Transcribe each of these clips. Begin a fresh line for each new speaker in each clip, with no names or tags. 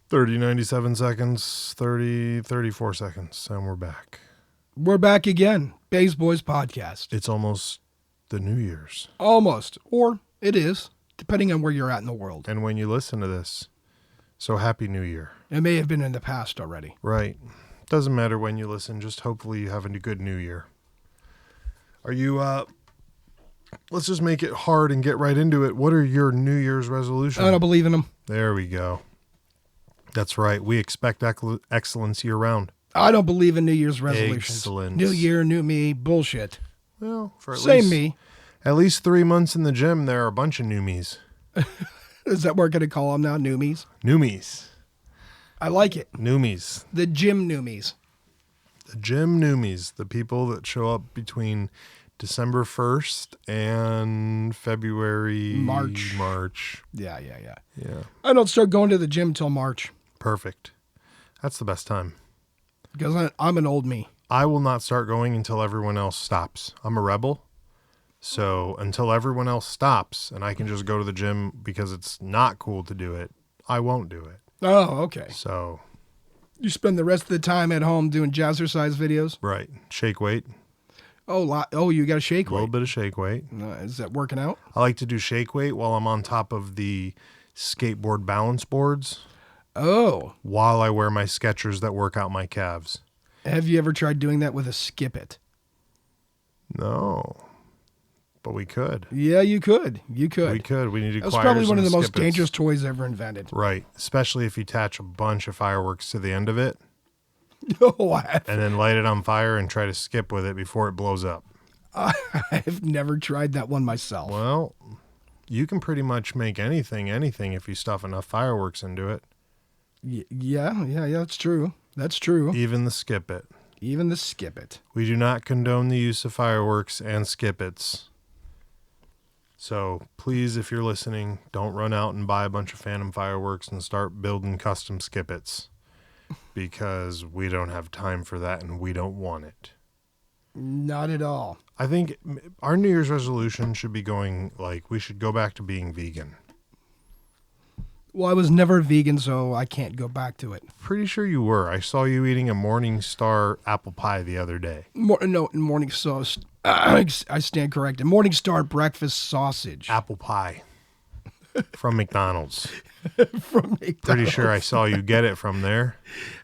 30, 97 seconds, 30, 34 seconds, and we're back.
We're back again. Bays Boys Podcast.
It's almost the New Year's.
Almost. Or it is, depending on where you're at in the world.
And when you listen to this, so Happy New Year.
It may have been in the past already.
Right. Doesn't matter when you listen, just hopefully you have a good New Year. Are you, let's just make it hard and get right into it. What are your New Year's resolutions?
I don't believe in them.
There we go. That's right. We expect excellence year round.
I don't believe in New Year's resolutions.
Excellence.
New year, new me, bullshit.
Well, for
Same me.
At least 3 months in the gym, there are a bunch of new me's.
Is that what we're going to call them now? Newmies?
New me's.
I like it.
New me's.
The gym newmies.
The gym newmies. The people that show up between December 1st and February... March.
Yeah.
Yeah.
I don't start going to the gym till March.
Perfect. That's the best time.
Because I'm an old me.
I will not start going until everyone else stops. I'm a rebel. So until everyone else stops and I can just go to the gym because it's not cool to do it, I won't do it.
Oh, okay.
So.
You spend the rest of the time at home doing jazzercise videos?
Right. Shake weight.
Oh, you got to shake weight.
A little bit of shake weight.
Is that working out?
I like to do shake weight while I'm on top of the skateboard balance boards.
Oh.
While I wear my Skechers that work out my calves.
Have you ever tried doing that with a Skip It?
No. But we could.
Yeah, you could. You could.
We could. We need to.
That was probably one of the most dangerous toys ever invented.
Right. Especially if you attach a bunch of fireworks to the end of it.
Oh,
and then light it on fire and try to skip with it before it blows up.
I've never tried that one myself.
Well, you can pretty much make anything if you stuff enough fireworks into it.
Yeah, that's true. That's true.
Even the Skip It.
Even the Skip It.
We do not condone the use of fireworks and Skip Its. So please, if you're listening, don't run out and buy a bunch of Phantom fireworks and start building custom Skip Its. Because we don't have time for that and we don't want it.
Not at all.
I think our New Year's resolution should be going, we should go back to being vegan.
Well, I was never vegan, so I can't go back to it.
Pretty sure you were. I saw you eating a Morningstar apple pie the other day.
Morning sauce. I stand corrected. Morningstar breakfast sausage.
Apple pie. From McDonald's.
From McDonald's.
Pretty sure I saw you get it from there.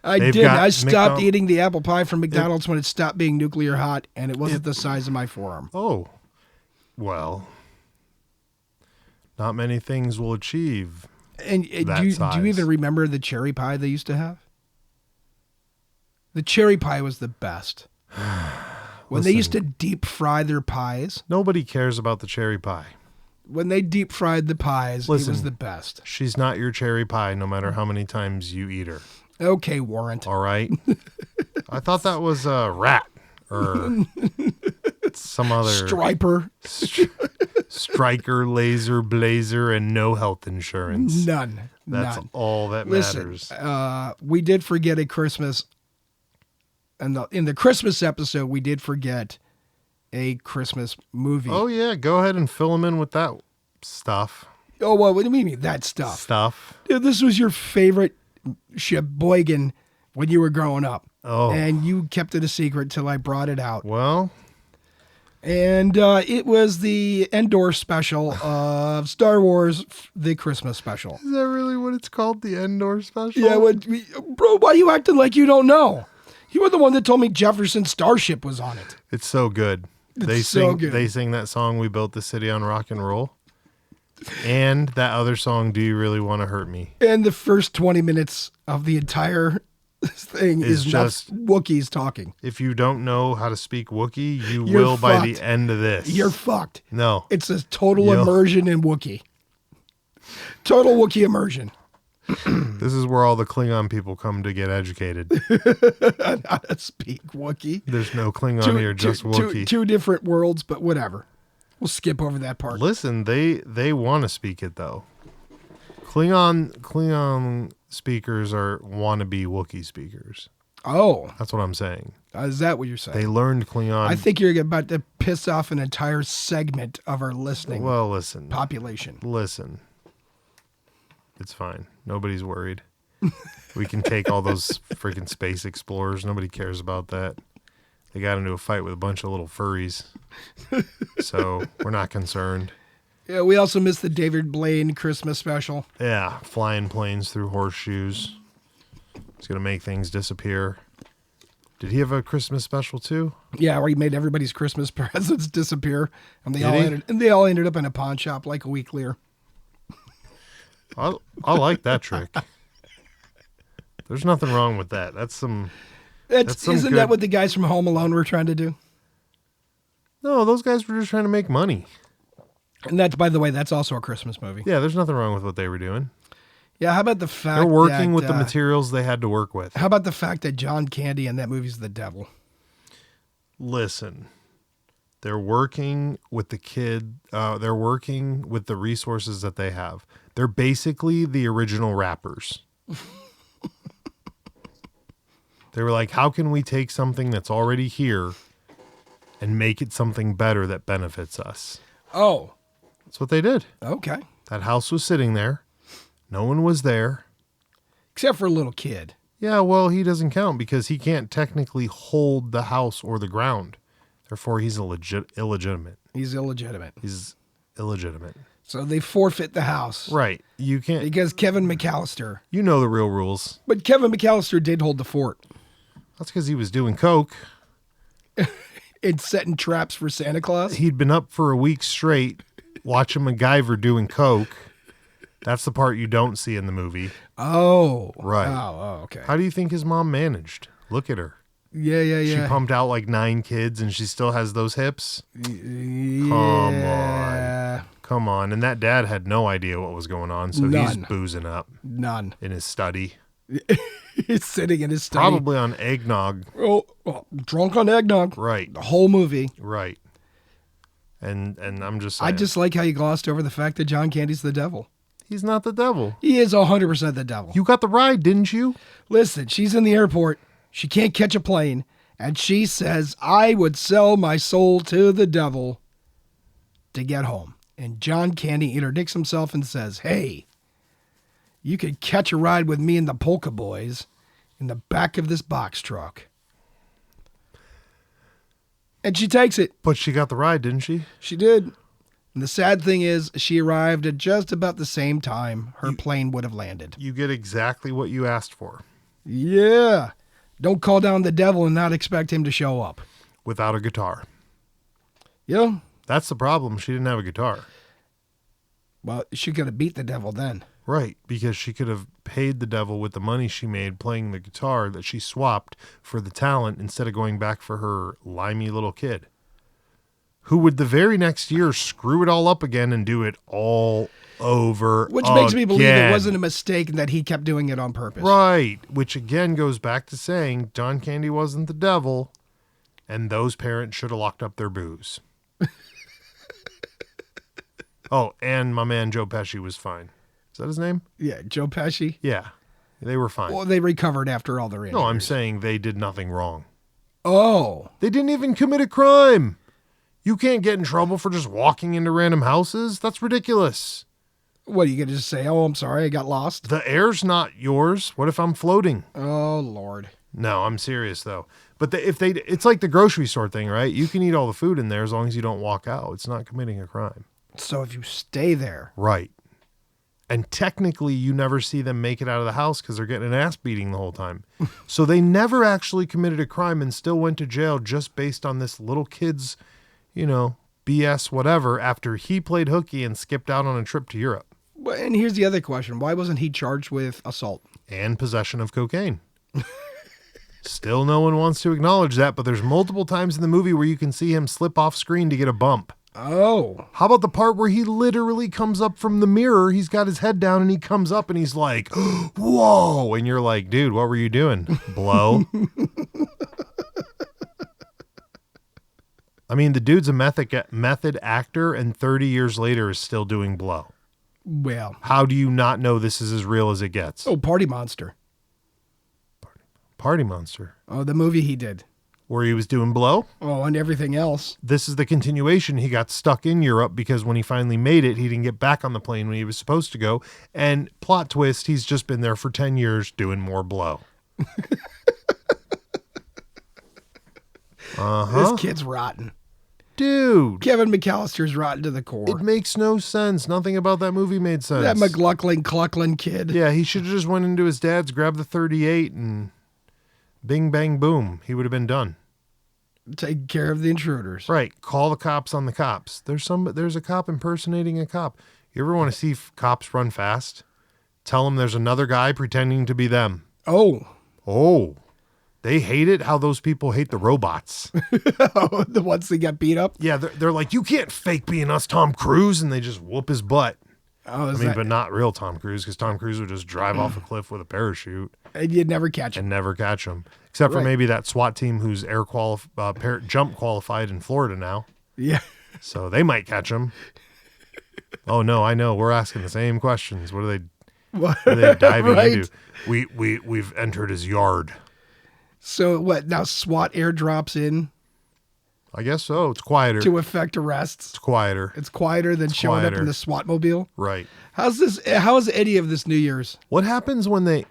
I did. I stopped eating the apple pie from McDonald's when it stopped being nuclear hot, and it wasn't the size of my forearm.
Oh. Well. Not many things will achieve
And do you even remember the cherry pie they used to have? The cherry pie was the best. When they used to deep fry their pies.
Nobody cares about the cherry pie.
When they deep fried the pies, it was the best.
She's not your cherry pie no matter how many times you eat her.
Okay, Warrant.
All right. I thought that was a rat or some other...
Striper.
Striker, laser, blazer, and no health insurance.
None.
That's all that matters.
Listen, we did forget a Christmas... In the Christmas episode, we did forget a Christmas movie.
Oh, yeah. Go ahead and fill them in with that stuff.
Oh, well, what do you mean that stuff? Dude, this was your favorite Sheboygan when you were growing up.
Oh.
And you kept it a secret till I brought it out.
Well.
And it was the Endor special of Star Wars, the Christmas special.
Is that really what it's called? The Endor special?
Yeah. Bro, why are you acting like you don't know? You were the one that told me Jefferson Starship was on it.
It's so good. They sing that song, We Built the City on Rock and Roll. And that other song, Do You Really Want to Hurt Me?
And the first 20 minutes of the entire thing is just Wookiees talking.
If you don't know how to speak Wookiee, you're will fucked. By the end of this.
You're fucked.
No.
It's a total immersion in Wookiee. Total Wookiee immersion.
This is where all the Klingon people come to get educated.
On how to speak Wookiee.
There's no Klingon here, just Wookiee.
Two different worlds, but whatever. We'll skip over that part.
Listen, they want to speak it, though. Klingon speakers are wannabe Wookiee speakers.
Oh.
That's what I'm saying.
Is that what you're saying?
They learned Klingon.
I think you're about to piss off an entire segment of our listening
listen.
population.
Listen. It's fine. Nobody's worried. We can take all those freaking space explorers. Nobody cares about that. They got into a fight with a bunch of little furries. So we're not concerned.
Yeah, we also missed the David Blaine Christmas special.
Yeah, flying planes through horseshoes. It's going to make things disappear. Did he have a Christmas special too?
Yeah, where he made everybody's Christmas presents disappear. And they all ended up in a pawn shop like a week later.
I like that trick. There's nothing wrong with that. Isn't that what the guys from Home Alone were trying to do? No, those guys were just trying to make money.
And that's, by the way, that's also a Christmas movie.
Yeah, there's nothing wrong with what they were doing.
Yeah, how about the fact
they're working with the materials they had to work with?
How about the fact that John Candy in that movie's the devil?
Listen, they're working with the kid. They're working with the resources that they have. They're basically the original rappers. They were like, how can we take something that's already here and make it something better that benefits us?
Oh.
That's what they did.
Okay.
That house was sitting there. No one was there.
Except for a little kid.
Yeah, well, he doesn't count because he can't technically hold the house or the ground. Therefore, he's illegitimate.
He's illegitimate.
He's illegitimate.
So they forfeit the house.
Right. You can't.
Because Kevin McAllister.
You know the real rules.
But Kevin McAllister did hold the fort.
That's because he was doing coke.
And setting traps for Santa Claus.
He'd been up for a week straight watching MacGyver doing coke. That's the part you don't see in the movie.
Oh.
Right.
Oh, okay.
How do you think his mom managed? Look at her.
Yeah.
She pumped out like 9 kids and she still has those hips?
Yeah.
Come on. And that dad had no idea what was going on, so he's boozing up.
None.
In his study.
He's sitting in his study.
Probably on eggnog.
Oh, drunk on eggnog.
Right.
The whole movie.
Right. And I'm just saying.
I just like how you glossed over the fact that John Candy's the devil.
He's not the devil.
He is 100% the devil.
You got the ride, didn't you?
Listen, she's in the airport. She can't catch a plane. And she says, I would sell my soul to the devil to get home. And John Candy interdicts himself and says, hey, you could catch a ride with me and the Polka Boys in the back of this box truck. And she takes it.
But she got the ride, didn't she?
She did. And the sad thing is, she arrived at just about the same time her plane would have landed.
You get exactly what you asked for.
Yeah. Don't call down the devil and not expect him to show up.
Without a guitar.
Yeah.
That's the problem. She didn't have a guitar.
Well, she could have beat the devil then.
Right, because she could have paid the devil with the money she made playing the guitar that she swapped for the talent instead of going back for her limey little kid, who would the very next year screw it all up again and do it all over
Which makes me believe it wasn't a mistake and that he kept doing it on purpose.
Right, which again goes back to saying John Candy wasn't the devil, and those parents should have locked up their booze. Oh, and my man Joe Pesci was fine. Is that his name?
Yeah, Joe Pesci.
Yeah, they were fine.
Well, they recovered after all their injuries.
No, I'm saying they did nothing wrong.
Oh.
They didn't even commit a crime. You can't get in trouble for just walking into random houses. That's ridiculous.
What, are you going to just say, oh, I'm sorry, I got lost?
The air's not yours. What if I'm floating?
Oh, Lord.
No, I'm serious, though. But it's like the grocery store thing, right? You can eat all the food in there as long as you don't walk out. It's not committing a crime.
So if you stay there.
Right. And technically, you never see them make it out of the house because they're getting an ass beating the whole time. So they never actually committed a crime and still went to jail just based on this little kid's, BS whatever after he played hooky and skipped out on a trip to Europe.
And here's the other question. Why wasn't he charged with assault?
And possession of cocaine. Still no one wants to acknowledge that, but there's multiple times in the movie where you can see him slip off screen to get a bump.
Oh.
How about the part where he literally comes up from the mirror? He's got his head down and he comes up and he's like, whoa. And you're like, dude, what were you doing? Blow. I mean, the dude's a method actor and 30 years later is still doing blow.
Well.
How do you not know this is as real as it gets?
Oh, Party Monster.
Party Monster.
Oh, the movie he did.
where he was doing blow.
Oh, and everything else.
This is the continuation. He got stuck in Europe because when he finally made it, he didn't get back on the plane when he was supposed to go. And plot twist, he's just been there for 10 years doing more blow.
This kid's rotten.
Dude.
Kevin McAllister's rotten to the core.
It makes no sense. Nothing about that movie made sense.
That McLaughlin kid.
Yeah, he should have just went into his dad's, grabbed the 38, and bing, bang, boom. He would have been done.
Take care of the intruders.
Right. Call the cops on the cops. There's a cop impersonating a cop. You ever want to see cops run fast? Tell them there's another guy pretending to be them. Oh. They hate it how those people hate the robots.
The ones that got beat up?
Yeah, they're like, you can't fake being us, Tom Cruise, and they just whoop his butt. But not real Tom Cruise, because Tom Cruise would just drive off a cliff with a parachute.
And you'd never catch him.
And never catch him. Except for maybe that SWAT team who's jump qualified in Florida now.
Yeah.
So they might catch him. Oh, no, I know. We're asking the same questions. What are they diving into? We've entered his yard.
So what, now SWAT airdrops in?
I guess so. It's quieter.
To effect arrests?
It's quieter.
It's quieter than showing up in the SWAT mobile?
Right.
How is any of this New Year's?
What happens when they...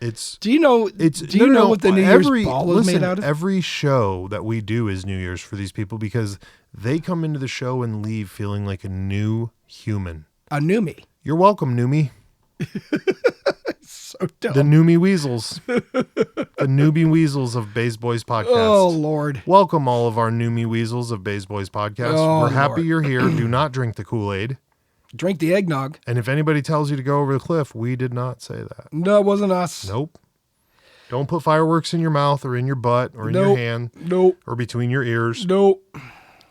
Do you know what the New Year's ball is made out of?
Every show that we do is New Year's for these people because they come into the show and leave feeling like a new human.
A new me.
You're welcome, new me.
So dumb.
The Noomy Weasels. The newbie weasels of Bays Boys Podcast.
Oh, Lord.
Welcome all of our Noomy Weasels of Bays Boys Podcast.
Oh,
We're happy
Lord.
you're here. Do not drink the Kool-Aid.
Drink the eggnog.
And if anybody tells you to go over the cliff, we did not say that.
No, it wasn't us.
Nope. Don't put fireworks in your mouth or in your butt or in your hand.
Nope.
Or between your ears.
Nope.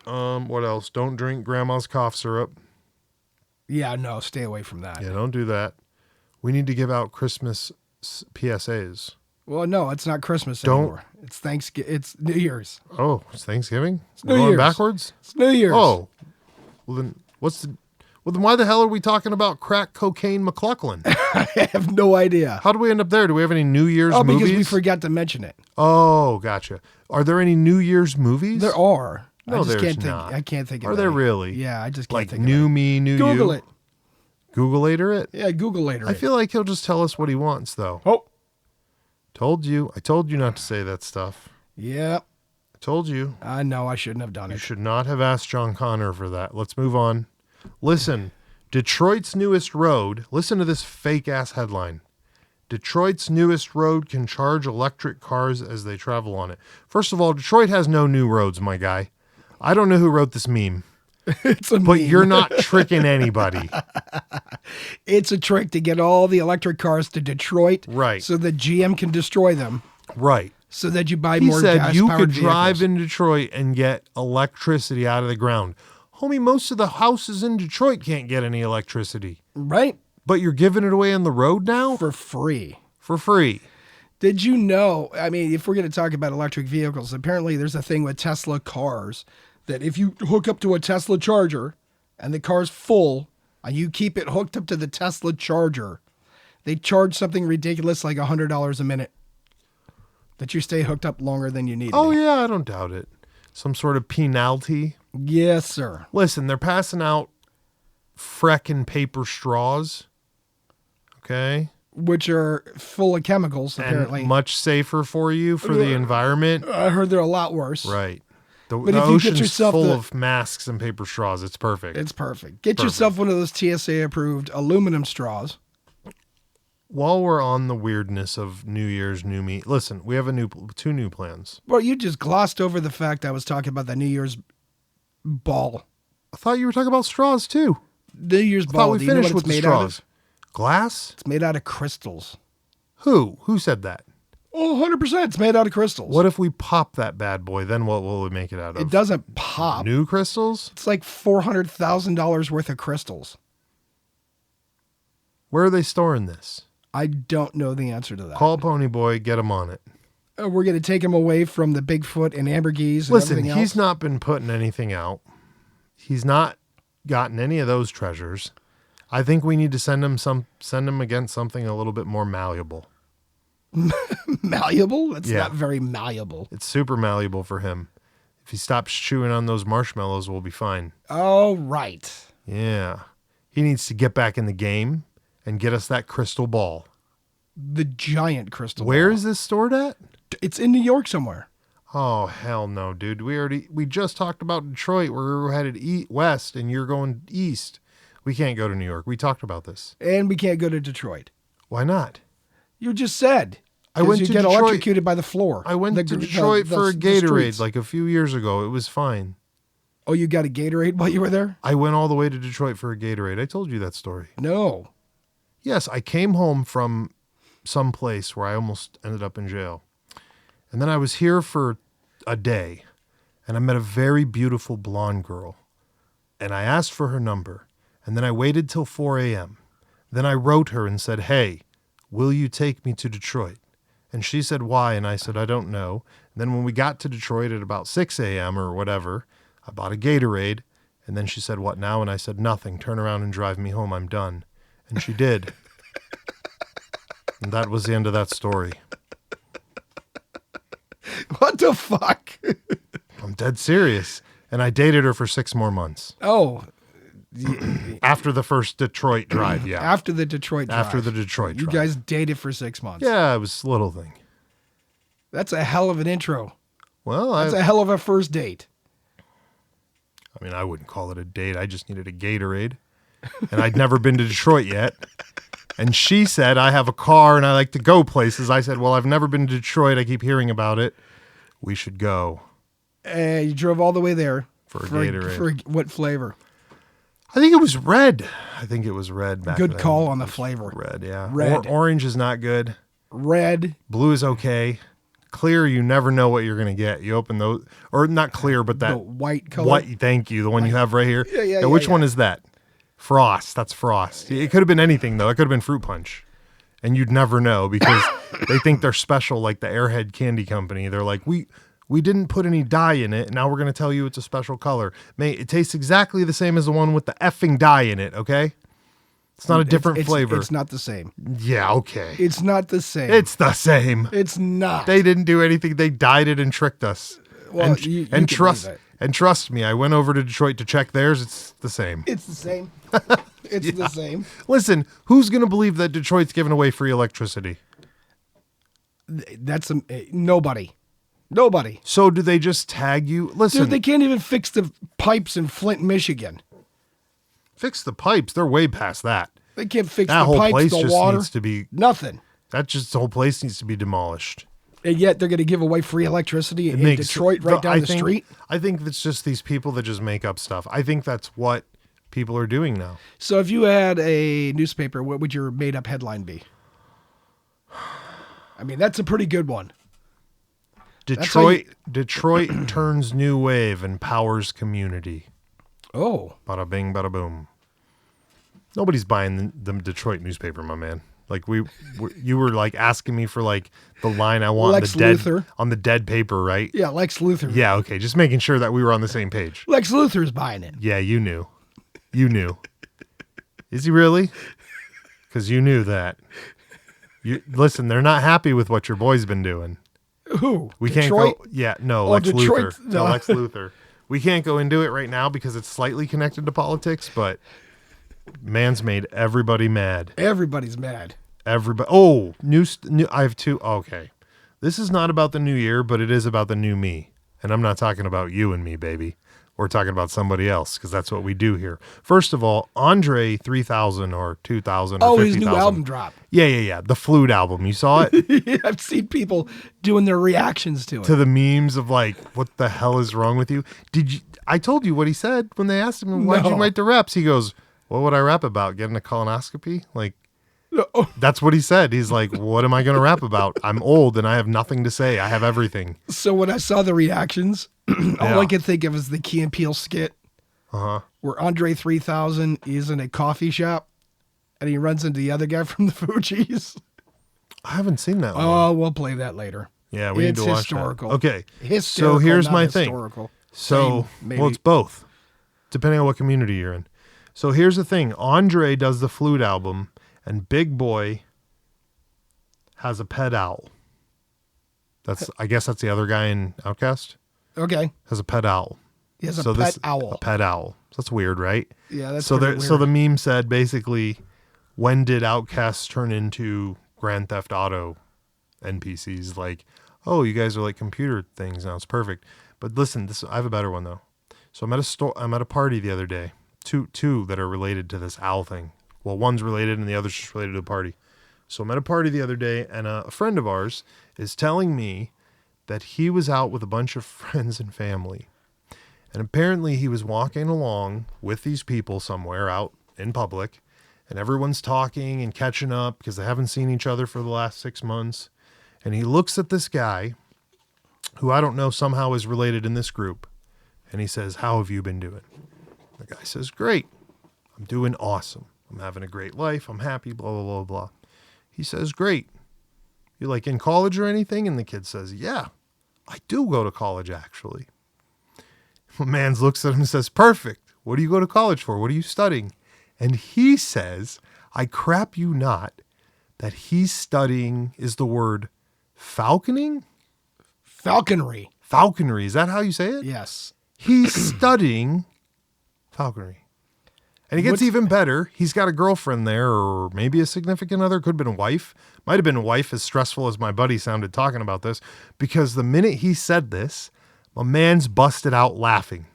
What else? Don't drink grandma's cough syrup.
Yeah, no, stay away from that.
Yeah, don't do that. We need to give out Christmas PSAs.
Well, no, it's not Christmas anymore. It's Thanksgiving. It's New Year's.
Oh, it's Thanksgiving?
New
Going
Year's.
backwards?
It's New Year's.
Oh. Well, then then why the hell are we talking about crack cocaine McLaughlin?
I have no idea.
How do we end up there? Do we have any New Year's movies?
Because we forgot to mention it.
Oh, gotcha. Are there any New Year's movies?
There are.
No,
I
not.
I can't think of it.
Are there really?
Yeah, I just can't
like
think of
new
it.
me, new you?
Google it.
Google-later it?
Yeah, Google later.
I feel like he'll just tell us what he wants, though.
Oh.
Told you. I told you not to say that stuff.
Yeah.
I told you.
I know I shouldn't have done
You
it.
should not have asked John Connor for that. Let's move on. Listen, Detroit's newest road. Listen to this fake-ass headline. Detroit's newest road can charge electric cars as they travel on it. First of all, Detroit has no new roads, my guy. I don't know who wrote this meme.
It's a
But
meme.
you're not tricking anybody.
It's a trick to get all the electric cars to Detroit.
Right.
So that GM can destroy them.
Right.
So that you buy
He
more
said
gas-powered
you could drive
vehicles.
in Detroit and get electricity out of the ground. Homie, most of the houses in Detroit can't get any electricity.
Right?
But you're giving it away on the road now?
For free.
For free.
Did you know, I mean, if we're going to talk about electric vehicles, apparently there's a thing with Tesla cars that if you hook up to a Tesla charger and the car's full and you keep it hooked up to the Tesla charger, they charge something ridiculous like $100 a minute that you stay hooked up longer than you need to
Oh,
be.
yeah, I don't doubt it. Some sort of penalty.
Yes, sir.
Listen, they're passing out freckin' paper straws. Okay?
Which are full of chemicals, apparently.
And much safer for you, for the environment.
I heard they're a lot worse.
Right. The
But if you get
ocean's
yourself
full
the-
of masks and paper straws. It's perfect.
It's perfect. Get yourself one of those TSA-approved aluminum straws.
While we're on the weirdness of New Year's new me, listen, we have two new plans.
Well, you just glossed over the fact I was talking about the New Year's ball.
I thought you were talking about straws too.
New Year's
I
ball.
thought we
Do you know
finished
what
with
it's
the
made out
straws.
of?
Glass?
It's made out of crystals.
Who? Who said that?
Oh, 100%. It's made out of crystals.
What if we pop that bad boy? Then what will we make it out of?
It doesn't pop.
New crystals?
It's like $400,000 worth of crystals.
Where are they storing this?
I don't know the answer to that.
Call Pony Boy, get him on it.
We're going to take him away from the Bigfoot and ambergris and
Listen,
everything else.
he's not been putting anything out. He's not gotten any of those treasures. I think we need to send him against something a little bit more malleable.
Malleable? It's
Yeah.
not very malleable.
It's super malleable for him. If he stops chewing on those marshmallows, we'll be fine.
Oh, right.
Yeah. He needs to get back in the game and get us that crystal ball.
The giant crystal
Where
ball.
is this stored at?
It's in New York somewhere.
Oh, hell no, dude. We just talked about Detroit where we're headed west and you're going east. We can't go to New York. We talked about this.
And we can't go to Detroit.
Why not?
You just said.
I went
'Cause
to
you get
Detroit.
electrocuted by the floor.
I went
The-
to
the-
Detroit
the-
for a
the
Gatorade
streets.
like a few years ago. It was fine.
Oh, you got a Gatorade while you were there?
I went all the way to Detroit for a Gatorade. I told you that story.
No.
Yes, I came home from some place where I almost ended up in jail. And then I was here for a day and I met a very beautiful blonde girl. And I asked for her number. And then I waited till 4 a.m. Then I wrote her and said, "Hey, will you take me to Detroit?" And she said, "Why?" And I said, "I don't know." And then when we got to Detroit at about 6 a.m. or whatever, I bought a Gatorade. And then she said, "What now?" And I said, "Nothing. Turn around and drive me home. I'm done." And she did. And that was the end of that story.
What the fuck?
I'm dead serious. And I dated her for 6 more months.
Oh,
After the first Detroit drive, yeah.
after the Detroit drive.
After the Detroit
You
drive.
guys dated for 6 months.
Yeah, it was a little thing.
That's a hell of an intro.
Well,
That's a hell of a first date.
I mean, I wouldn't call it a date. I just needed a Gatorade. And I'd never been to Detroit yet. And she said, "I have a car and I like to go places." I said, "Well, I've never been to Detroit. I keep hearing about it. We should go."
You drove all the way there.
For a Gatorade.
For what flavor?
I think it was red. I think it was red back
Good
then.
call on the flavor.
Red, yeah.
Red.
Orange is not good.
Red.
Blue is okay. Clear, you never know what you're going to get. You open those, or not clear, but
The
that
white color.
white, thank you, the one you have right here.
Yeah,
Which
yeah.
one is that? Frost. That's Frost. It could have been anything, though. It could have been Fruit Punch. And you'd never know because they think they're special, like the Airhead Candy Company. They're like, we didn't put any dye in it. Now we're going to tell you it's a special color. Mate, it tastes exactly the same as the one with the effing dye in it, okay? It's not a different flavor.
It's not the same.
Yeah, okay.
It's not the same.
It's the same.
It's not.
They didn't do anything. They dyed it and tricked us.
Well,
and,
you
and
can
trust
believe
and trust me, I went over to Detroit to check theirs. It's the same.
It's the same. It's the same.
Listen, who's going to believe that Detroit's giving away free electricity?
That's nobody. Nobody.
So do they just tag you? Listen,
Dude, they can't even fix the pipes in Flint, Michigan.
fix the pipes. They're way past that.
They can't fix
That
the
whole
pipes,
place
the
just
water.
needs to be.
Nothing.
The whole place needs to be demolished.
And yet they're going to give away free electricity in Detroit right down the street.
I think it's just these people that just make up stuff. I think that's what people are doing now.
So if you had a newspaper, what would your made up headline be? I mean, that's a pretty good one.
Detroit turns new wave and powers community.
Oh,
Bada bing, bada boom. Nobody's buying the Detroit newspaper, my man. Like you were like asking me for like the line I want
Lex Luthor.
on the dead paper, right?
yeah, Lex Luthor.
Yeah, okay. Just making sure that we were on the same page.
Lex Luthor's buying it.
Yeah, you knew. You knew. Is he really? Because you knew that. Listen, they're not happy with what your boy's been doing.
Who?
We
Detroit?
can't go. Yeah, no,
Oh,
Lex
Detroit,
Luthor.
no.
No, Lex Luthor. We can't go into it right now because it's slightly connected to politics, but man's made everybody mad.
Everybody's mad.
Everybody. Oh, new. I have two. Okay, this is not about the new year, but it is about the new me, and I'm not talking about you and me, baby. We're talking about somebody else because that's what we do here. First of all, Andre 3000 or 2000 or
Oh,
50,000.
his new album drop.
Yeah. The Flute album. You saw it?
I've seen people doing their reactions to it.
To the memes of like, what the hell is wrong with you? I told you what he said when they asked him, why'd you
No.
write the raps? He goes, what would I rap about? Getting a colonoscopy? Like,
Oh,
that's what he said. He's like, what am I going to rap about? I'm old and I have nothing to say. I have everything.
so when I saw the reactions, all
Yeah.
I could think of is the Key and Peele skit
Uh-huh.
where Andre 3000 is in a coffee shop and he runs into the other guy from the Fugees.
I haven't seen that one.
Oh, we'll play that later.
Yeah, we need
It's
to watch
historical.
that. Okay.
Hysterical,
So here's
not
my
historical.
thing. So,
Same, maybe.
well, it's both, depending on what community you're in. So here's the thing. Andre does the Flute album, and Big Boy has a pet owl. I guess that's the other guy in Outcast.
Okay.
Has a pet owl.
He has a pet owl.
A pet owl. So that's weird, right?
Yeah, that's
so.
weird.
So the meme said basically, when did Outcasts turn into Grand Theft Auto NPCs? Like, oh, you guys are like computer things now. It's perfect. But listen, I have a better one though. So I'm at a party the other day. Two that are related to this owl thing. Well, one's related and the other's just related to the party. So I'm at a party the other day, and a friend of ours is telling me that he was out with a bunch of friends and family. And apparently he was walking along with these people somewhere out in public, and everyone's talking and catching up because they haven't seen each other for the last 6 months. And he looks at this guy, who I don't know somehow is related in this group, and he says, "How have you been doing?" The guy says, "Great. I'm doing awesome. I'm having a great life. I'm happy, blah, blah, blah, blah." He says, "Great. You like in college or anything?" And the kid says, "Yeah, I do go to college, actually." My man looks at him and says, "Perfect. What do you go to college for? What are you studying?" And he says, I crap you not, that he's studying is the word falconing?
Falconry.
Falconry. Is that how you say it?
Yes.
He's studying falconry. And it gets even better. He's got a girlfriend there, or maybe a significant other. Could have been a wife. Might have been a wife, as stressful as my buddy sounded talking about this. Because the minute he said this, my man's busted out laughing.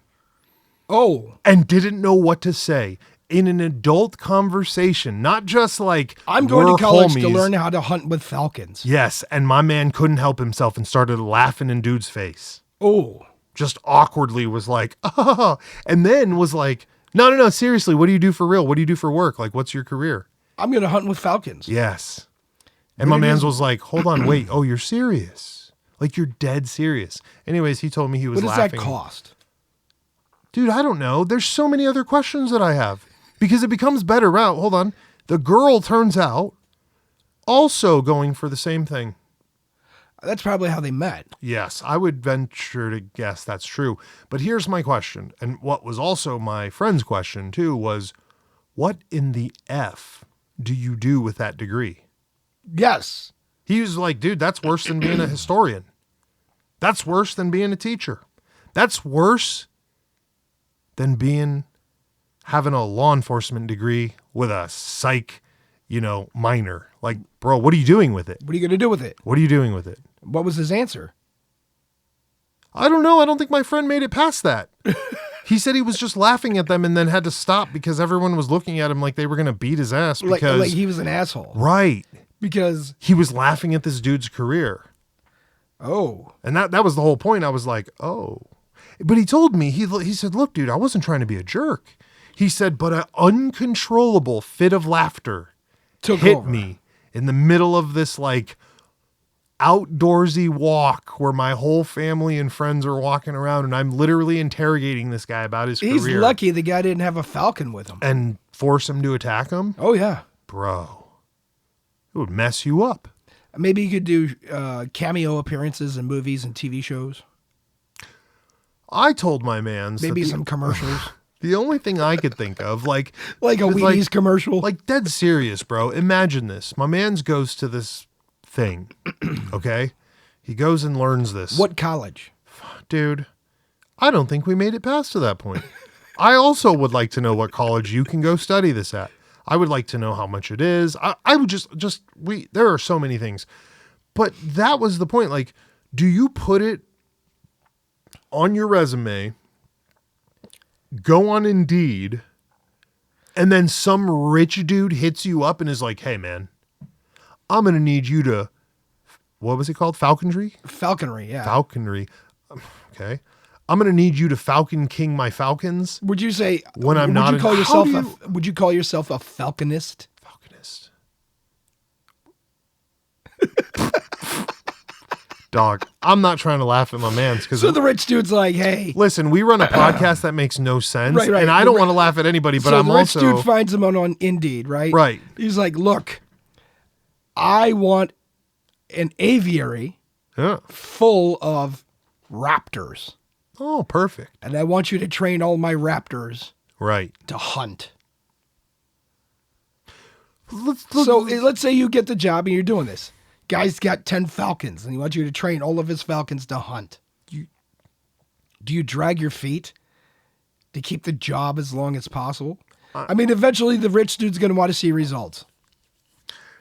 Oh.
And didn't know what to say. In an adult conversation, not just like,
I'm going
we're
to college
homies.
to learn how to hunt with falcons.
Yes, and my man couldn't help himself and started laughing in dude's face.
Oh.
Just awkwardly was like, oh, and then was like, no, seriously, what do you do for real? What do you do for work? Like, what's your career?
I'm going to hunt with falcons.
Yes. And my man's was like, hold on, wait. Oh, you're serious? Like, you're dead serious. Anyways, he told me he was laughing.
What does that cost?
Dude, I don't know. There's so many other questions that I have. Because it becomes better. Wow, hold on. The girl turns out also going for the same thing.
That's probably how they met.
Yes, I would venture to guess that's true. But here's my question. And what was also my friend's question, too, was what in the F do you do with that degree?
Yes.
He was like, dude, that's worse than being a historian. That's worse than being a teacher. That's worse than having a law enforcement degree with a psych, minor. Like, bro, what are you doing with it?
What are you going to do with it?
What are you doing with it?
What was his answer?
I don't know. I don't think my friend made it past that. He said he was just laughing at them and then had to stop because everyone was looking at him like they were going to beat his ass because
like he was an asshole.
Right.
Because
he was laughing at this dude's career.
Oh.
And that was the whole point. I was like, oh. But he told me, he said, look, dude, I wasn't trying to be a jerk. He said, but an uncontrollable fit of laughter hit me in the middle of this like outdoorsy walk where my whole family and friends are walking around and I'm literally interrogating this guy about his career.
He's lucky the guy didn't have a falcon with him.
And force him to attack him?
Oh, yeah.
Bro, it would mess you up.
Maybe you could do cameo appearances in movies and TV shows.
I told my man.
Maybe some commercials.
The only thing I could think of, like
a Wheaties commercial.
Like dead serious, bro. Imagine this. My man's goes to this thing, okay? He goes and learns this.
What college?
Dude, I don't think we made it past to that point. I also would like to know what college you can go study this at. I would like to know how much it is. I would there are so many things. But that was the point. Like, do you put it on your resume, go on Indeed, and then some rich dude hits you up and is like, hey, man, I'm going to need you to, what was it called? Falconry?
Falconry, yeah.
Falconry. Okay. I'm going to need you to Falcon King my falcons.
Would you say,
when I'm not,
would you call yourself a falconist?
Falconist. Dog, I'm not trying to laugh at my man's because
so the rich dude's like, hey,
listen, we run a podcast that makes no sense,
right.
And I don't want to laugh at anybody, but
so
I'm
the rich
also
dude finds him on Indeed, right?
Right.
He's like, look, I want an aviary full of raptors.
Oh, perfect.
And I want you to train all my raptors
right
to hunt.
Let's
so let's say you get the job and you're doing this. Guy's got 10 falcons, and he wants you to train all of his falcons to hunt. Do you drag your feet to keep the job as long as possible? I mean, eventually the rich dude's going to want to see results.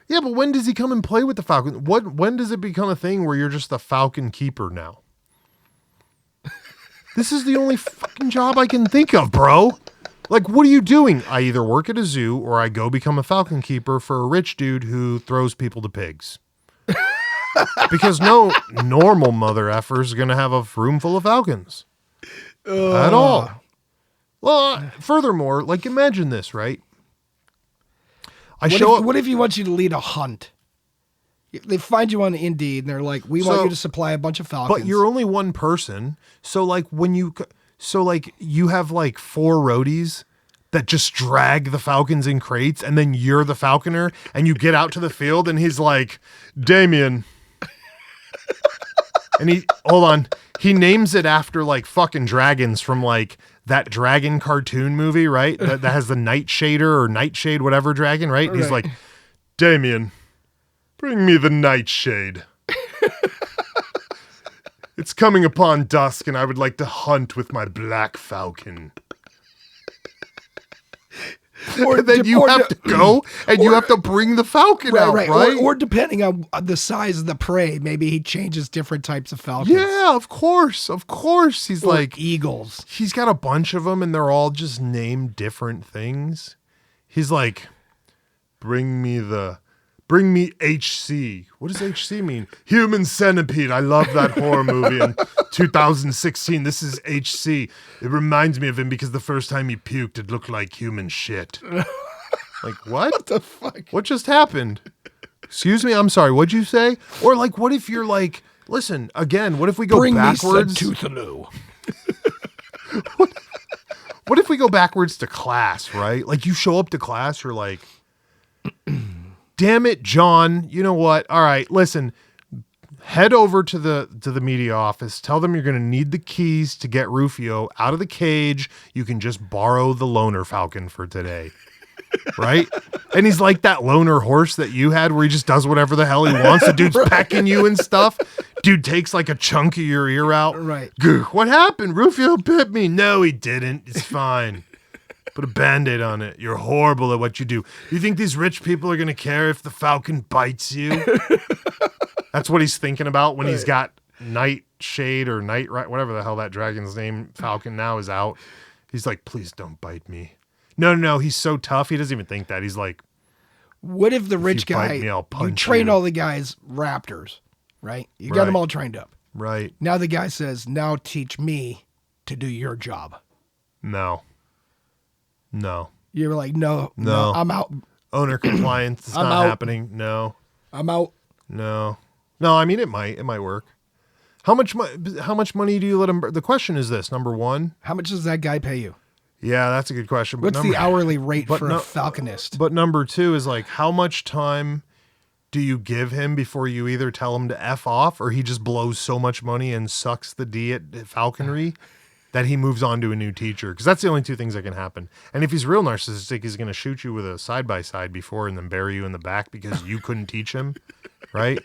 Yeah, but when does he come and play with the falcon? When does it become a thing where you're just the falcon keeper now? This is the only fucking job I can think of, bro. Like, what are you doing? I either work at a zoo or I go become a falcon keeper for a rich dude who throws people to pigs. Because no normal mother effer is going to have a room full of falcons. At all. Well, furthermore, like, imagine this, right?
What if he wants you to lead a hunt? They find you on Indeed, and they're like, we want you to supply a bunch of falcons.
But you're only one person. So, like, you have, like, 4 roadies that just drag the falcons in crates, and then you're the falconer, and you get out to the field, and he's like, Damien. And hold on, he names it after, like, fucking dragons from, like, that dragon cartoon movie, right? That has the Nightshader or Nightshade, whatever dragon, right? He's like, Damien, bring me the Nightshade. It's coming upon dusk, and I would like to hunt with my black falcon. Or then you have to go, and you have to bring the falcon out, right?
Or depending on the size of the prey, maybe he changes different types of falcons.
Yeah, of course. He's like
eagles.
He's got a bunch of them, and they're all just named different things. He's like, bring me HC. What does HC mean? Human Centipede. I love that horror movie in 2016. This is HC. It reminds me of him because the first time he puked, it looked like human shit. Like, what?
What the fuck?
What just happened? Excuse me? I'm sorry. What'd you say? Or, like, what if you're like, listen, again, what if we go backwards?
Bring me Toothaloo.
What if we go backwards to class, right? Like, you show up to class, you're like, damn it, John. You know what? All right, listen. Head over to the media office. Tell them you're going to need the keys to get Rufio out of the cage. You can just borrow the loner falcon for today. Right? And he's like that loner horse that you had where he just does whatever the hell he wants. The dude's pecking you and stuff. Dude takes like a chunk of your ear out.
Right.
What happened? Rufio bit me. No, he didn't. It's fine. Put a Band-Aid on it. You're horrible at what you do. You think these rich people are going to care if the falcon bites you? That's what he's thinking about when he's got Nightshade or whatever the hell that dragon's name, falcon now is out. He's like, please don't bite me. No. He's so tough. He doesn't even think that. He's like,
what if the rich guy, you train all the guys raptors, right? You got them all trained up.
Right.
Now the guy says, now teach me to do your job.
No.
You're like, no, I'm out.
Owner compliance is not happening. No.
I'm out.
No, I mean, it might work. How much money do you let him? The question is this: number one,
how much does that guy pay you?
Yeah, that's a good question.
What's the hourly rate for a falconist?
But number two is like, how much time do you give him before you either tell him to F off or he just blows so much money and sucks the D at falconry that he moves on to a new teacher? Because that's the only two things that can happen. And if he's real narcissistic, he's going to shoot you with a side-by-side before and then bury you in the back because you couldn't teach him, right?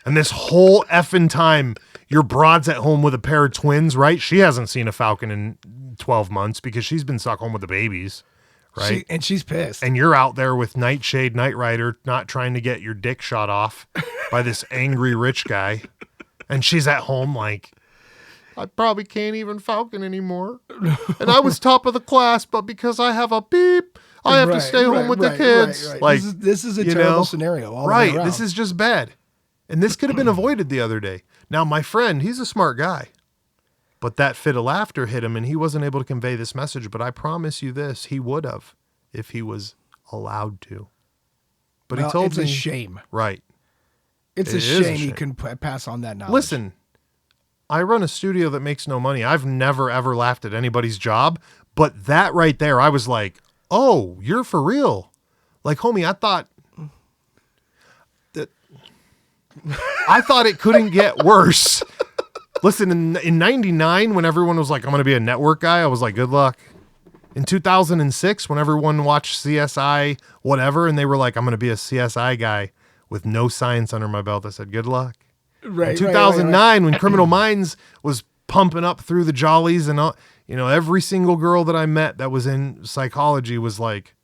And this whole effing time, your broad's at home with a pair of twins, right? She hasn't seen a falcon in 12 months because she's been stuck home with the babies, right?
And she's pissed.
And you're out there with Nightshade, Knight Rider, not trying to get your dick shot off by this angry rich guy. And she's at home like, I probably can't even falcon anymore. And I was top of the class, but because I have a beep, I have to stay home with the kids.
Right.
Like,
this is a terrible scenario. All
right.
around.
This is just bad. And this could have been avoided the other day. Now, my friend, he's a smart guy. But that fit of laughter hit him, and he wasn't able to convey this message. But I promise you this, he would have if he was allowed to. But he told me.
It's a shame.
Right.
It's a shame he couldn't pass on that knowledge.
Listen, I run a studio that makes no money. I've never, ever laughed at anybody's job. But that right there, I was like, oh, you're for real. Like, homie, I thought it couldn't get worse. Listen, in 99, when everyone was like, I'm going to be a network guy, I was like, good luck. In 2006, when everyone watched CSI, whatever, and they were like, I'm going to be a CSI guy with no science under my belt. I said, good luck.
Right.
In 2009, when Criminal Minds was pumping up through the jollies and all, every single girl that I met that was in psychology was like,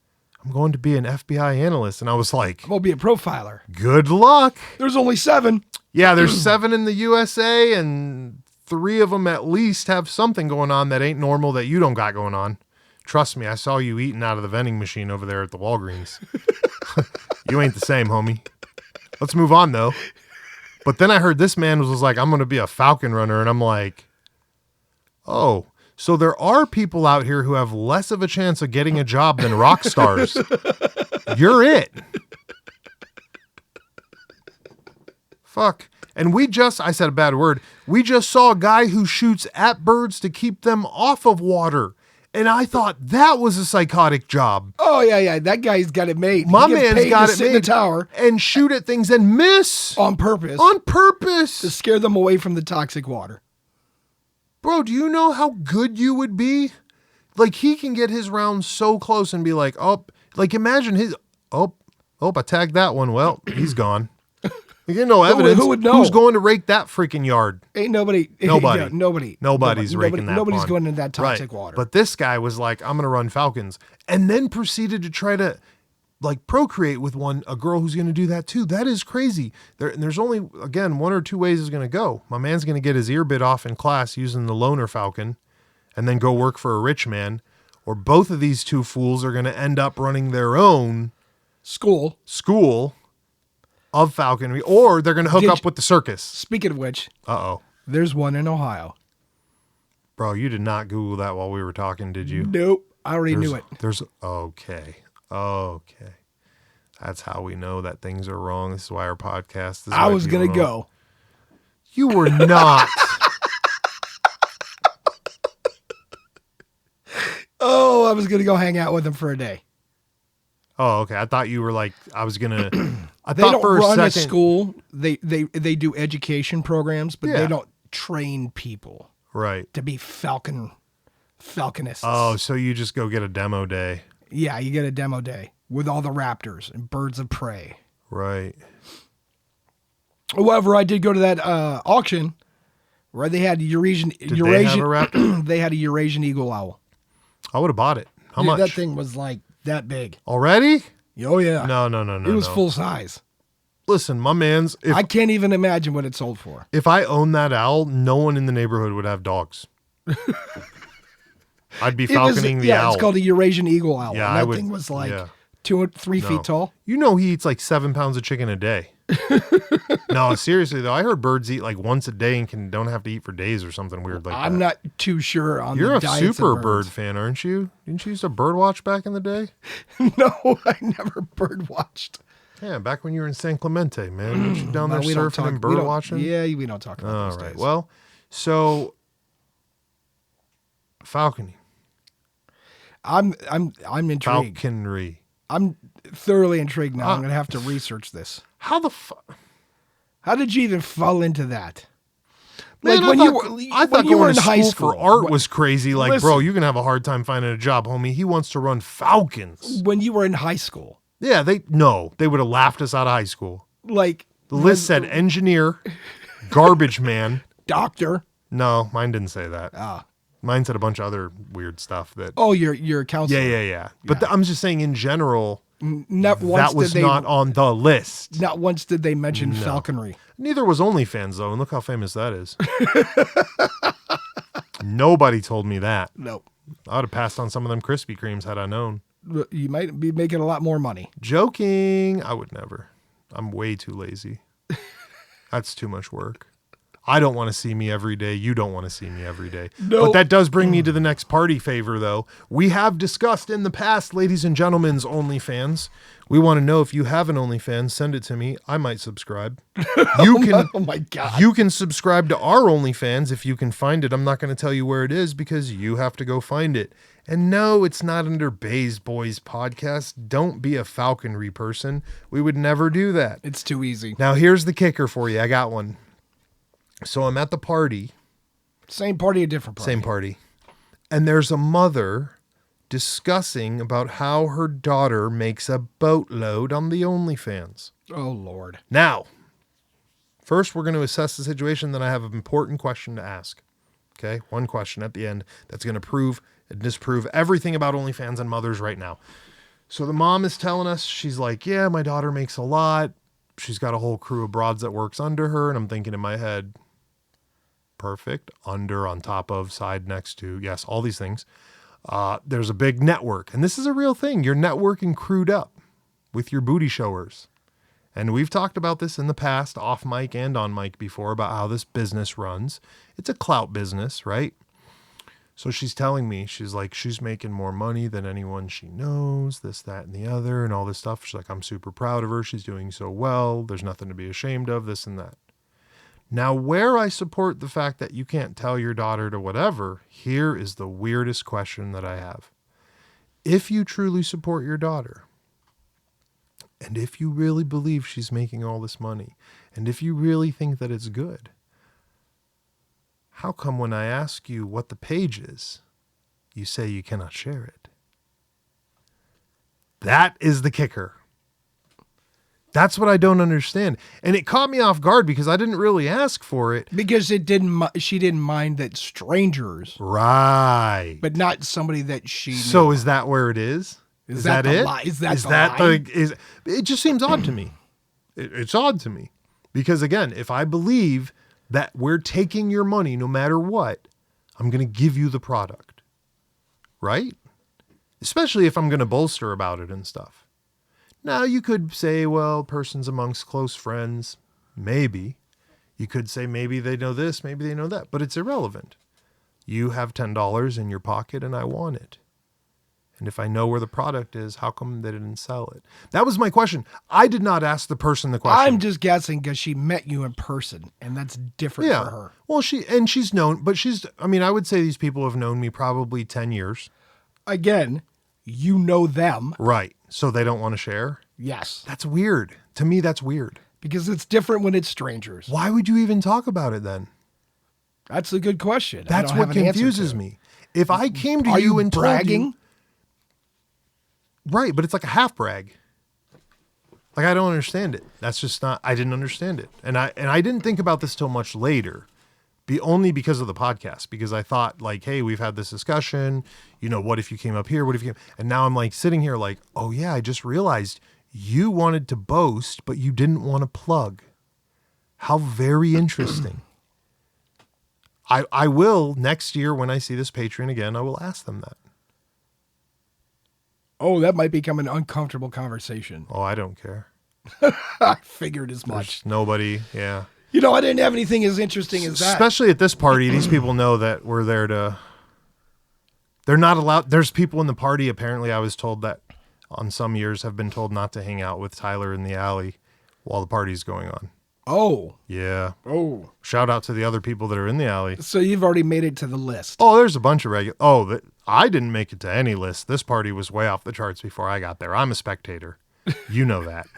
I'm going to be an FBI analyst. And I was like,
I'm going to be a profiler.
good luck.
There's only 7.
Yeah, there's 7 in the USA, and 3 of them at least have something going on that ain't normal that you don't got going on. Trust me, I saw you eating out of the vending machine over there at the Walgreens. You ain't the same, homie. Let's move on, though. But then I heard this man was like, I'm going to be a Falcon runner. And I'm like, oh, so there are people out here who have less of a chance of getting a job than rock stars. You're it. Fuck. And I said a bad word. We just saw a guy who shoots at birds to keep them off of water. And I thought that was a psychotic job.
Oh, yeah. That guy's got it made.
My
He gets
man's
paid
got
to
it
sit in
made.
the tower
And shoot at things and miss.
on purpose
On
to
purpose.
scare them away from the toxic water.
Bro, do you know how good you would be? Like, he can get his rounds so close and be like, imagine I tagged that one. Well, he's gone. You get no evidence.
Who would know?
Who's going to rake that freaking yard?
Ain't nobody.
Nobody.
Yeah, nobody.
Nobody's raking that
Nobody's
pond.
going into that toxic
Right.
water.
But this guy was like, I'm going to run Falcons. And then proceeded to try to procreate with a girl who's going to do that too. That is crazy. There's only, again, 1 or 2 ways it's going to go. My man's going to get his ear bit off in class using the loner Falcon and then go work for a rich man. Or both of these 2 fools are going to end up running their own
school
of falconry, or they're going to hook up with the circus.
Speaking of which,
Uh-oh.
there's one in Ohio.
Bro, you did not Google that while we were talking, did you?
Nope. I already knew it.
Okay. That's how we know that things are wrong. This is why our podcast is.
I was going to go.
You were not.
Oh, I was going to go hang out with him for a day.
Oh, okay. I thought you were like, I was going to.
They don't run a school. They do education programs, but
Yeah.
they don't train people
Right.
to be falconists.
Oh, so you just go get a demo day.
Yeah, you get a demo day with all the raptors and birds of prey.
Right.
However, I did go to that auction where they had Eurasian.
Did they have a raptor?
They had a Eurasian eagle owl.
I would have bought it. How
Dude,
much?
That thing was like that big.
Already?
Oh yeah.
No.
It was full size.
Listen, my man's.
I can't even imagine what it sold for.
If I owned that owl, no one in the neighborhood would have dogs. I'd be falconing the owl.
It's called a Eurasian eagle owl.
Yeah,
and
I
that
would-
thing was like
yeah.
2 or 3 feet tall.
You know he eats like 7 pounds of chicken a day. No, seriously though, I heard birds eat like once a day and don't have to eat for days or something weird like that.
I'm not too sure on
You're
the
a
diets of
super bird
birds.
fan, aren't you? Didn't you used to bird watch back in the day?
No, I never bird watched.
Yeah, back when you were in San Clemente, man. Weren't you down there
We don't
surfing
talk-
and
we
bird
don't-
watching?
Yeah, we don't talk about
All
those
right.
days.
Well, so falconing,
I'm intrigued.
falconry.
I'm thoroughly intrigued now.
Uh,
I'm gonna have to research this.
How the fuck?
How did you even fall into that?
Man,
Like when you were
I thought
when you were
going
in
to
high
school
school
for art
wh-
was crazy. Like,
Listen.
bro, you're gonna have a hard time finding a job, homie. He wants to run falcons.
when you were in high school.
Yeah, they would have laughed us out of high school.
Like
The list said engineer, garbage man.
doctor.
No, mine didn't say that.
Ah.
Mine said a bunch of other weird stuff that.
Oh, your counselor.
Yeah. But I'm just saying in general,
Not once
that was
did they
not on the list.
not once did they mention falconry.
Neither was OnlyFans though, and look how famous that is. Nobody told me that.
Nope.
I would have passed on some of them Krispy Kremes had I known.
You might be making a lot more money.
Joking. I would never. I'm way too lazy. That's too much work. I don't want to see me every day. You don't want to see me every day.
No.
But that does bring me to the next party favor, though. We have discussed in the past, ladies and gentlemen's OnlyFans. We want to know if you have an OnlyFans. Send it to me. I might subscribe. You can.
Oh my God.
You can subscribe to our OnlyFans if you can find it. I'm not going to tell you where it is because you have to go find it. And no, it's not under Bays Boys Podcast. Don't be a falconry person. We would never do that.
It's too easy.
Now, here's the kicker for you. I got one. So I'm at the party,
Same party, a different party.
same party, and there's a mother discussing about how her daughter makes a boatload on the OnlyFans.
Oh, Lord.
Now, first we're going to assess the situation, then I have an important question to ask. Okay? One question at the end that's going to prove and disprove everything about OnlyFans and mothers right now. So the mom is telling us, she's like, yeah, my daughter makes a lot. She's got a whole crew of broads that works under her. And I'm thinking in my head, perfect, under, on top of, side, next to, yes, all these things. There's a big network. And this is a real thing. You're networking crewed up with your booty showers. And we've talked about this in the past, off mic and on mic before, about how this business runs. It's a clout business, right? So she's telling me, she's like, she's making more money than anyone she knows, this, that, and the other, and all this stuff. She's like, I'm super proud of her. She's doing so well. There's nothing to be ashamed of, this and that. Now, where I support the fact that you can't tell your daughter to whatever, here is the weirdest question that I have. If you truly support your daughter, and if you really believe she's making all this money, and if you really think that it's good, how come when I ask you what the page is, you say you cannot share it? That is the kicker. That's what I don't understand. And it caught me off guard because I didn't really ask for it.
Because she didn't mind that strangers,
Right.
but not somebody that she knew.
So is that where it is?
Is that
it?
the lie? Is that the lie?
It just seems odd to me. It's odd to me. Because again, if I believe that we're taking your money no matter what, I'm going to give you the product. Right? Especially if I'm going to bolster about it and stuff. Now, you could say, well, persons amongst close friends, maybe. You could say maybe they know this, maybe they know that, but it's irrelevant. You have $10 in your pocket and I want it. And if I know where the product is, how come they didn't sell it? That was my question. I did not ask the person the question.
I'm just guessing because she met you in person, and that's different for her.
Well, she's known, but I would say these people have known me probably 10 years.
Again, you know them.
Right. So they don't want to share?
Yes.
That's weird. To me, that's weird.
Because it's different when it's strangers.
Why would you even talk about it then?
That's a good question.
That's what confuses me. If I came to you and
bragging?
told you... Right, but it's like a half brag. Like, I don't understand it. That's just not... I didn't understand it. And I didn't think about this till much later. Only because of the podcast, because I thought like, hey, we've had this discussion, what if you came up here? What if you came? And now I'm like sitting here like, oh yeah, I just realized you wanted to boast, but you didn't want to plug. How very interesting. I will next year when I see this Patreon again, I will ask them that.
Oh, that might become an uncomfortable conversation.
Oh, I don't care.
I figured as much.
There's nobody. Yeah.
I didn't have anything as interesting as that.
Especially at this party, these people know that we're there to... They're not allowed... There's people in the party, apparently I was told that on some years have been told not to hang out with Tyler in the alley while the party's going on.
Oh.
Yeah.
Oh.
Shout out to the other people that are in the alley.
So you've already made it to the list.
Oh, there's a bunch of regular... Oh, I didn't make it to any list. This party was way off the charts before I got there. I'm a spectator. You know that.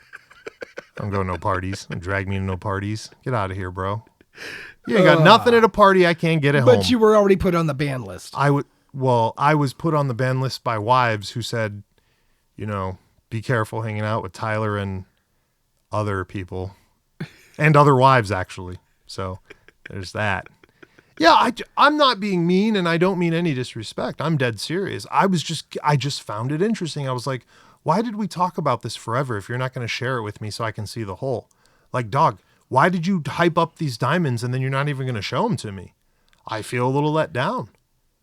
Don't go to no parties. Don't drag me to no parties. Get out of here, bro. You ain't got nothing at a party I can't get at home.
But you were already put on the ban list.
I was put on the ban list by wives who said, be careful hanging out with Tyler and other people. And other wives, actually. So there's that. Yeah, I'm not being mean, and I don't mean any disrespect. I'm dead serious. I just found it interesting. I was like, why did we talk about this forever if you're not going to share it with me so I can see the whole? Like, dog, why did you hype up these diamonds and then you're not even going to show them to me? I feel a little let down.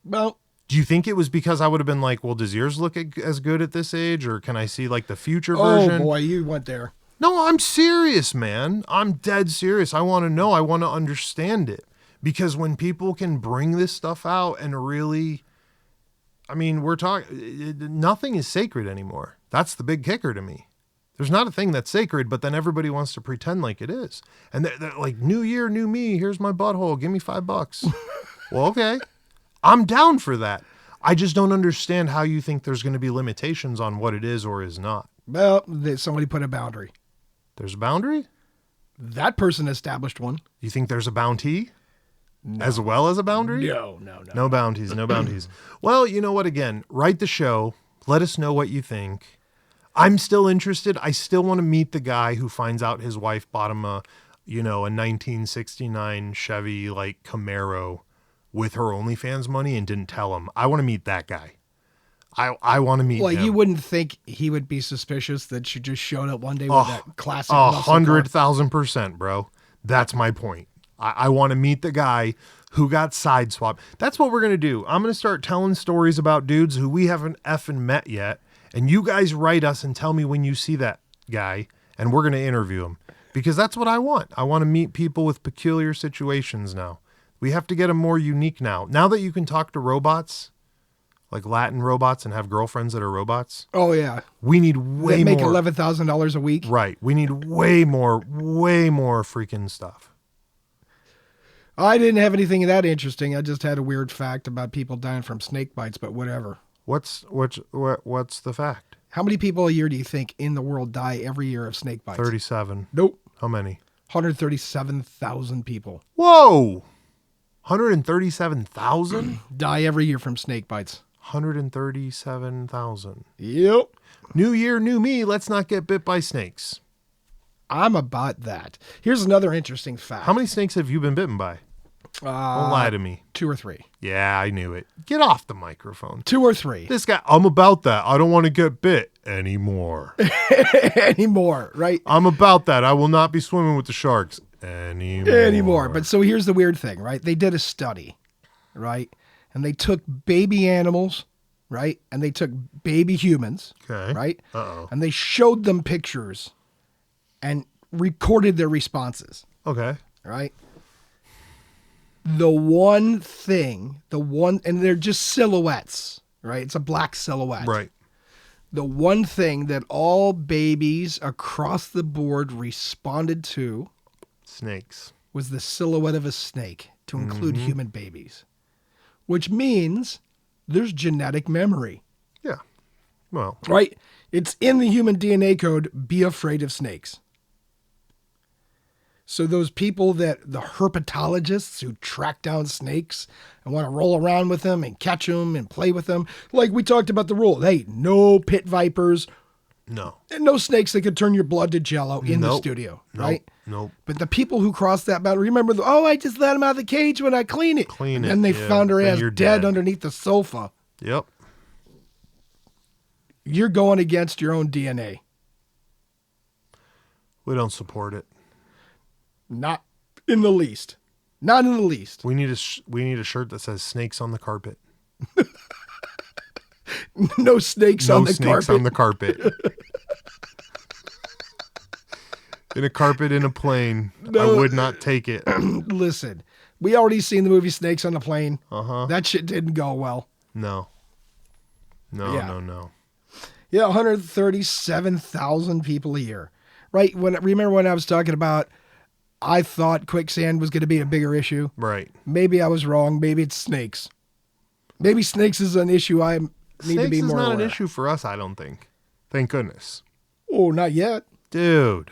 Well,
do you think it was because I would have been like, well, does yours look as good at this age? Or can I see like the future version?
Oh boy, you went there.
No, I'm serious, man. I'm dead serious. I want to know. I want to understand it. Because when people can bring this stuff out and really... we're talking... Nothing is sacred anymore. That's the big kicker to me. There's not a thing that's sacred, but then everybody wants to pretend like it is. And they're like, new year, new me. Here's my butthole. Give me $5. Well, okay. I'm down for that. I just don't understand how you think there's going to be limitations on what it is or is not.
Well, somebody put a boundary.
There's a boundary?
That person established one.
You think there's a bounty? as well as a boundary?
No.
No bounties, no bounties. Well, you know what? Again, write the show. Let us know what you think. I'm still interested. I still want to meet the guy who finds out his wife bought him a 1969 Chevy like Camaro with her OnlyFans money and didn't tell him. I want to meet that guy. I want to meet him.
You wouldn't think he would be suspicious that she just showed up one day with that classic muscle car.
100,000%, bro. That's my point. I want to meet the guy who got sideswiped. That's what we're going to do. I'm going to start telling stories about dudes who we haven't effing met yet. And you guys write us and tell me when you see that guy, and we're going to interview him. Because that's what I want. I want to meet people with peculiar situations now. We have to get them more unique now. Now that you can talk to robots, like Latin robots, and have girlfriends that are robots.
Oh, yeah.
We need way
they make
more.
$11,000 a week.
Right. We need way more freaking stuff.
I didn't have anything that interesting. I just had a weird fact about people dying from snake bites, but whatever.
What's the fact?
How many people a year do you think in the world die every year of snake bites?
37.
Nope.
How many?
137,000 people
Whoa! 137,000?
die every year from snake bites.
137,000.
Yep.
New year, new me. Let's not get bit by snakes.
I'm about that. Here's another interesting fact.
How many snakes have you been bitten by? Don't lie to me.
2 or 3.
Yeah, I knew it. Get off the microphone.
2 or 3.
This guy, I'm about that. I don't want to get bit anymore.
Anymore, right?
I'm about that. I will not be swimming with the sharks anymore.
But so here's the weird thing, right? They did a study, right? And they took baby animals, right? And they took baby humans,
Okay.
right?
Uh-oh.
And they showed them pictures and recorded their responses,
Okay.
right? And they're just silhouettes, right? It's a black silhouette.
Right.
The one thing that all babies across the board responded to
Snakes.
was the silhouette of a snake, to include
Mm-hmm.
human babies, which means there's genetic memory,
Yeah. Well,
right? It's in the human DNA code, be afraid of snakes. So those people the herpetologists who track down snakes and want to roll around with them and catch them and play with them, like we talked about the rule, hey, no pit vipers,
no.
and no snakes that could turn your blood to jello in the
Nope.
studio,
Nope.
right?
Nope.
But the people who crossed that boundary, remember, I just let him out of the cage when I clean it.
Clean
And
it,
they
yeah,
found her
then
ass
you're
dead
dead.
underneath the sofa.
Yep.
You're going against your own DNA.
We don't support it.
Not in the least. Not in the least.
We need a shirt that says snakes on the carpet.
No snakes
No
on the
snakes
carpet.
on the carpet. In a carpet in a plane.
No.
I would not take it.
Listen, we already seen the movie Snakes on the Plane.
Uh-huh.
That shit didn't go well.
No. No,
Yeah.
no.
Yeah, 137,000 people a year. Right? Remember when I was talking about I thought quicksand was going to be a bigger issue?
Right.
Maybe I was wrong. Maybe it's snakes. Maybe snakes is an issue I need
Snakes
to be more
is not
aware.
an issue for us, I don't think. Thank goodness.
Oh, not yet.
Dude,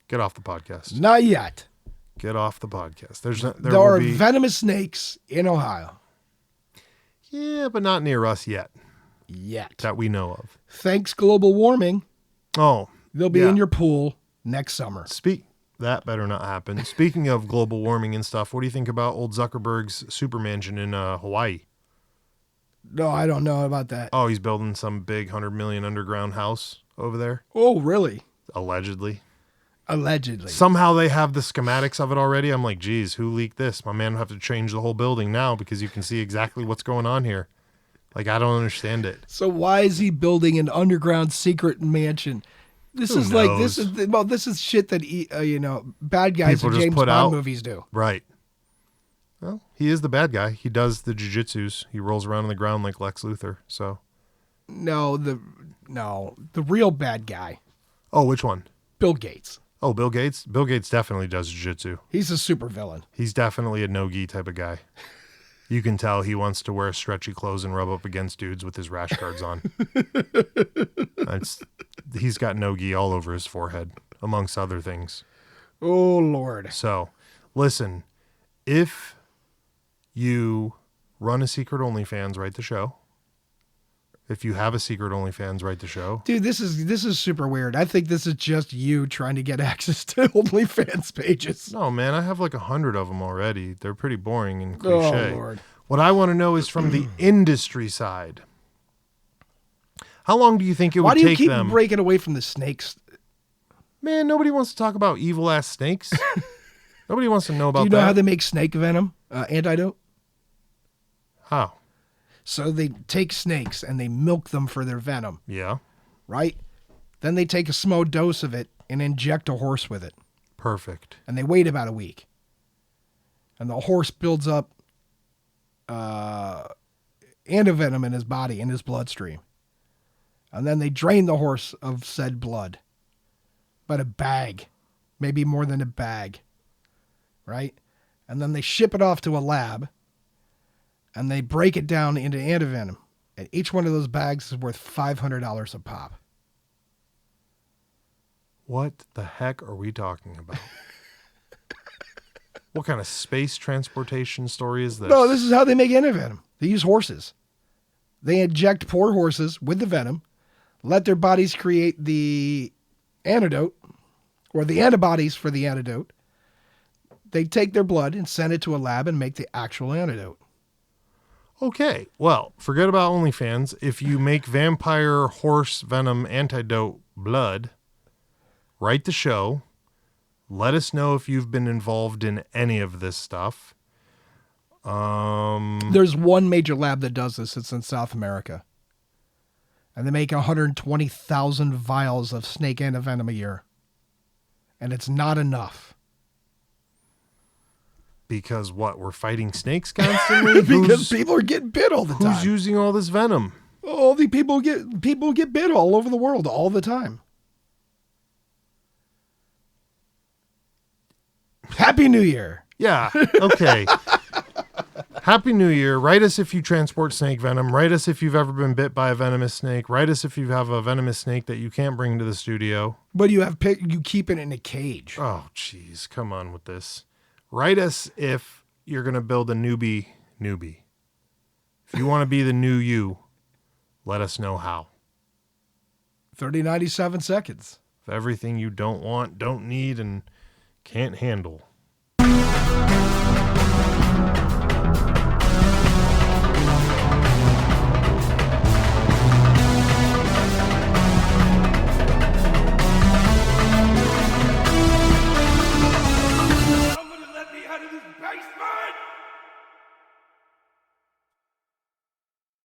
get off the podcast.
Not yet.
Get off the podcast. There
There
will
are
be,
venomous snakes in Ohio.
yeah, but not near us yet
Yet.
that we know of.
Thanks global warming,
Oh,
they'll be
yeah.
in your pool next summer.
That better not happen. Speaking of global warming and stuff, what do you think about old Zuckerberg's super mansion in Hawaii?
No, I don't know about that.
Oh, he's building some big 100 million underground house over there,
Oh, really?
allegedly.
Allegedly.
Somehow they have the schematics of it already. I'm like, geez, who leaked this? My man will have to change the whole building now because you can see exactly what's going on here. Like, I don't understand it.
So why is he building an underground secret mansion? This
Who
is like
knows?
this is shit that bad guys
People
in
just
James
put
Bond
out.
movies do.
Right. Well, he is the bad guy. He does the jujitsus. He rolls around on the ground like Lex Luthor. So,
No, the real bad guy,
oh, which one?
Bill Gates.
Oh, Bill Gates. Bill Gates definitely does jiu-jitsu.
He's a supervillain.
He's definitely a no-gi type of guy. You can tell he wants to wear stretchy clothes and rub up against dudes with his rash guards on. He's got no-gi all over his forehead, amongst other things.
Oh Lord.
So, listen, if You run a secret OnlyFans, write the show. If you have a secret OnlyFans, write the show.
Dude, this is super weird. I think this is just you trying to get access to OnlyFans pages.
No, man, I have like 100 of them already. They're pretty boring and cliche.
Oh, Lord.
What I want to know is from the industry side. How long do you think it
Why
would
do you
take
keep
them?
breaking away from the snakes?
Man, nobody wants to talk about evil ass snakes. Nobody wants to know about
Do you know
that.
how they make snake venom antidote?
How?
So they take snakes and they milk them for their venom,
Yeah.
right? Then they take a small dose of it and inject a horse with it.
Perfect.
And they wait about a week. And the horse builds up antivenom in his body, in his bloodstream. And then they drain the horse of said blood. But a bag, maybe more than a bag, right? And then they ship it off to a lab. And they break it down into antivenom. And each one of those bags is worth $500 a pop.
What the heck are we talking about? What kind of space transportation story is this?
No, this is how they make antivenom. They use horses. They inject poor horses with the venom, let their bodies create the antidote, or the antibodies for the antidote. They take their blood and send it to a lab and make the actual antidote.
Okay, well, forget about OnlyFans. If you make vampire horse venom antidote blood, write the show. Let us know if you've been involved in any of this stuff.
There's one major lab that does this. It's in South America. And they make 120,000 vials of snake antivenom a year. And it's not enough.
Because what? We're fighting snakes constantly?
Because people are getting bit all the time.
Who's using all this venom?
All the people get bit all over the world all the time. Happy New Year.
Yeah, okay. Happy New Year. Write us if you transport snake venom. Write us if you've ever been bit by a venomous snake. Write us if you have a venomous snake that you can't bring to the studio.
But you keep it in a cage.
Oh, jeez. Come on with this. Write us if you're going to build a newbie. If you want to be the new you, let us know how.
97 seconds.
If everything you don't want, don't need, and can't handle.